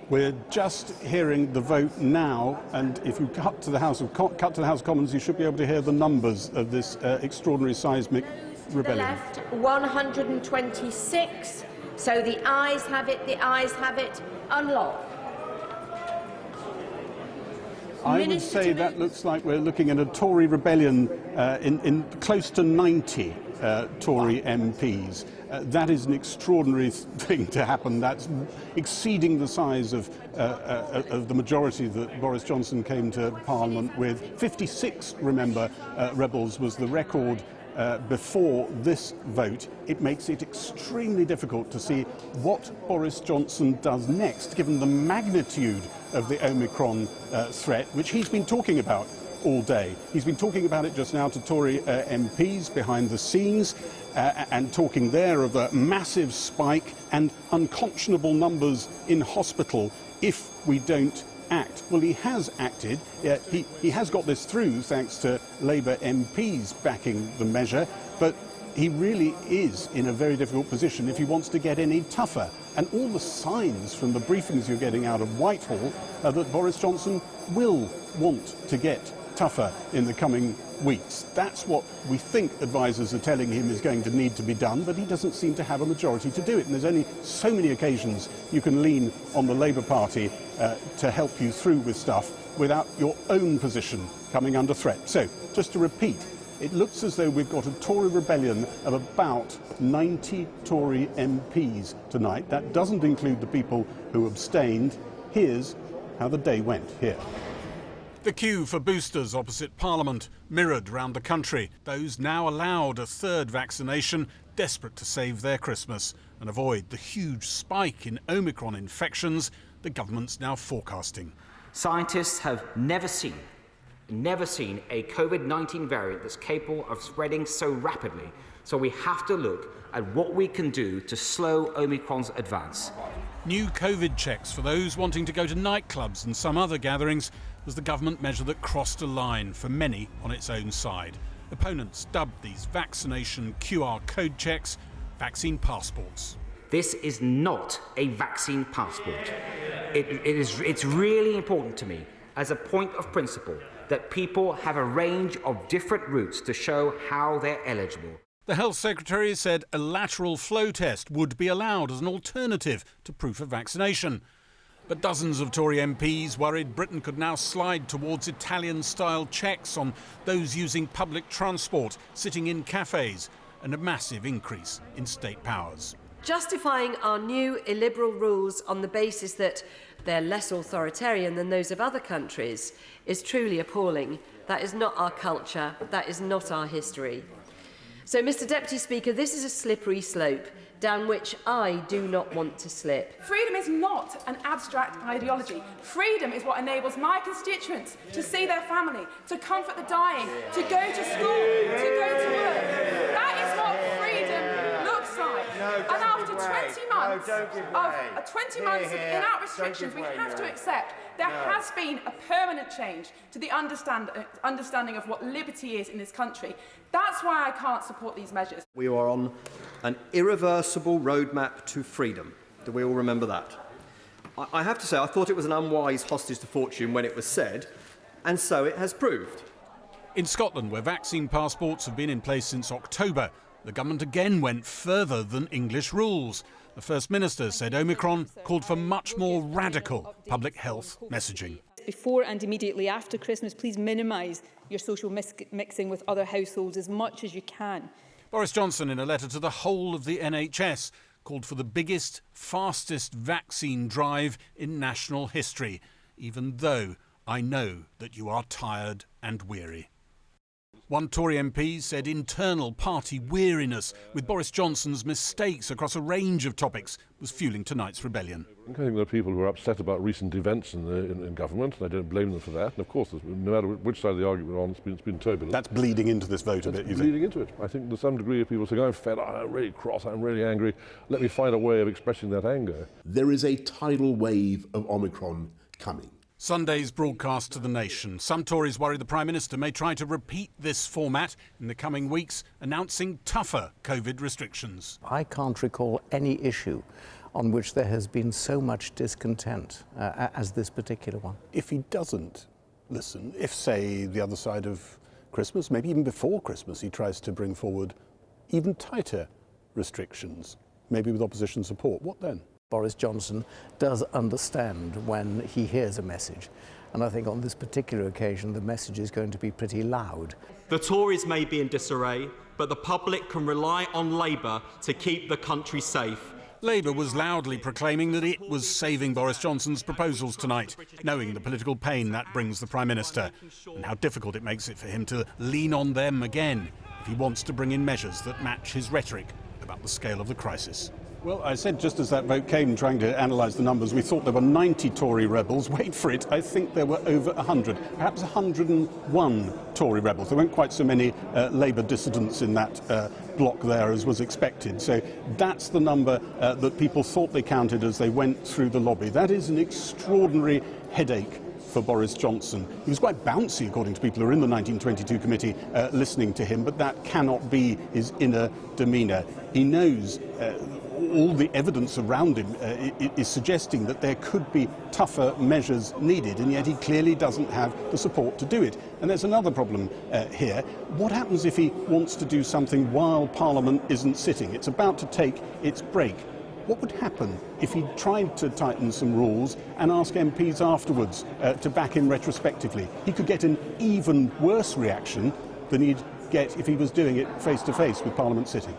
We're just hearing the vote now, and if you cut to the House of Commons, you should be able to hear the numbers of this extraordinary seismic rebellion. To the left, 126. So the ayes have it. The ayes have it. Unlock. I would say that looks like we're looking at a Tory rebellion in close to 90 Tory MPs. That is an extraordinary thing to happen. That's exceeding the size of the majority that Boris Johnson came to Parliament with. 56, remember, rebels was the record before this vote. It makes it extremely difficult to see what Boris Johnson does next, given the magnitude of the Omicron threat, which he's been talking about all day. He's been talking about it just now to Tory MPs behind the scenes, and talking there of a massive spike and unconscionable numbers in hospital if we don't act. Well, he has acted. He has got this through thanks to Labour MPs backing the measure, but he really is in a very difficult position if he wants to get any tougher. And all the signs from the briefings you're getting out of Whitehall are that Boris Johnson will want to get tougher in the coming weeks. That's what we think advisers are telling him is going to need to be done, but he doesn't seem to have a majority to do it. And there's only so many occasions you can lean on the Labour Party to help you through with stuff without your own position coming under threat. So, just to repeat, it looks as though we've got a Tory rebellion of about 90 Tory MPs tonight. That doesn't include the people who abstained. Here's how the day went here. The queue for boosters opposite Parliament mirrored round the country. Those now allowed a third vaccination, desperate to save their Christmas and avoid the huge spike in Omicron infections the government's now forecasting. Scientists have never seen a COVID-19 variant that's capable of spreading so rapidly. So we have to look at what we can do to slow Omicron's advance. New COVID checks for those wanting to go to nightclubs and some other gatherings was the government measure that crossed a line for many on its own side. Opponents dubbed these vaccination QR code checks vaccine passports. This is not a vaccine passport. It's really important to me as a point of principle that people have a range of different routes to show how they're eligible. The Health Secretary said a lateral flow test would be allowed as an alternative to proof of vaccination. But dozens of Tory MPs worried Britain could now slide towards Italian-style checks on those using public transport, sitting in cafes, and a massive increase in state powers. Justifying our new illiberal rules on the basis that they're less authoritarian than those of other countries is truly appalling. That is not our culture. That is not our history. So, Mr. Deputy Speaker, this is a slippery slope down which I do not want to slip. Freedom is not an abstract ideology. Freedom is what enables my constituents to see their family, to comfort the dying, to go to school, to go to work. That is what freedom looks like. And after 20 months of in-out restrictions, we have to accept there has been a permanent change to the understanding of what liberty is in this country. That's why I can't support these measures. We are on an irreversible roadmap to freedom. Do we all remember that? I have to say, I thought it was an unwise hostage to fortune when it was said, and so it has proved. In Scotland, where vaccine passports have been in place since October, the government again went further than English rules. The First Minister said Omicron called for much more radical public health messaging. Before and immediately after Christmas, please minimise your social mixing with other households as much as you can. Boris Johnson, in a letter to the whole of the NHS, called for the biggest, fastest vaccine drive in national history, even though I know that you are tired and weary. One Tory MP said internal party weariness with Boris Johnson's mistakes across a range of topics was fueling tonight's rebellion. I think there are people who are upset about recent events in government, and I don't blame them for that. And of course, no matter which side of the argument we're on, it's been turbulent. That's bleeding into this vote a bit, you think? Bleeding into it. I think there's some degree of people saying, I'm fed, I'm really cross, I'm really angry. Let me find a way of expressing that anger. There is a tidal wave of Omicron coming. Sunday's broadcast to the nation. Some Tories worry the Prime Minister may try to repeat this format in the coming weeks, announcing tougher COVID restrictions. I can't recall any issue on which there has been so much discontent as this particular one. If he doesn't listen, if, say, the other side of Christmas, maybe even before Christmas, he tries to bring forward even tighter restrictions, maybe with opposition support, what then? Boris Johnson does understand when he hears a message, and I think on this particular occasion the message is going to be pretty loud. The Tories may be in disarray, but the public can rely on Labour to keep the country safe. Labour was loudly proclaiming that it was saving Boris Johnson's proposals tonight, knowing the political pain that brings the Prime Minister, and how difficult it makes it for him to lean on them again if he wants to bring in measures that match his rhetoric about the scale of the crisis. Well, I said just as that vote came, trying to analyse the numbers, we thought there were 90 Tory rebels. Wait for it, I think there were over 100, perhaps 101 Tory rebels. There weren't quite so many Labour dissidents in that block there as was expected. So that's the number that people thought they counted as they went through the lobby. That is an extraordinary headache for Boris Johnson. He was quite bouncy, according to people who are in the 1922 committee listening to him, but that cannot be his inner demeanour. He knows all the evidence around him is suggesting that there could be tougher measures needed, and yet he clearly doesn't have the support to do it. And there's another problem here. What happens if he wants to do something while Parliament isn't sitting? It's about to take its break. What would happen if he tried to tighten some rules and ask MPs afterwards to back him retrospectively? He could get an even worse reaction than he'd get if he was doing it face to face with Parliament sitting.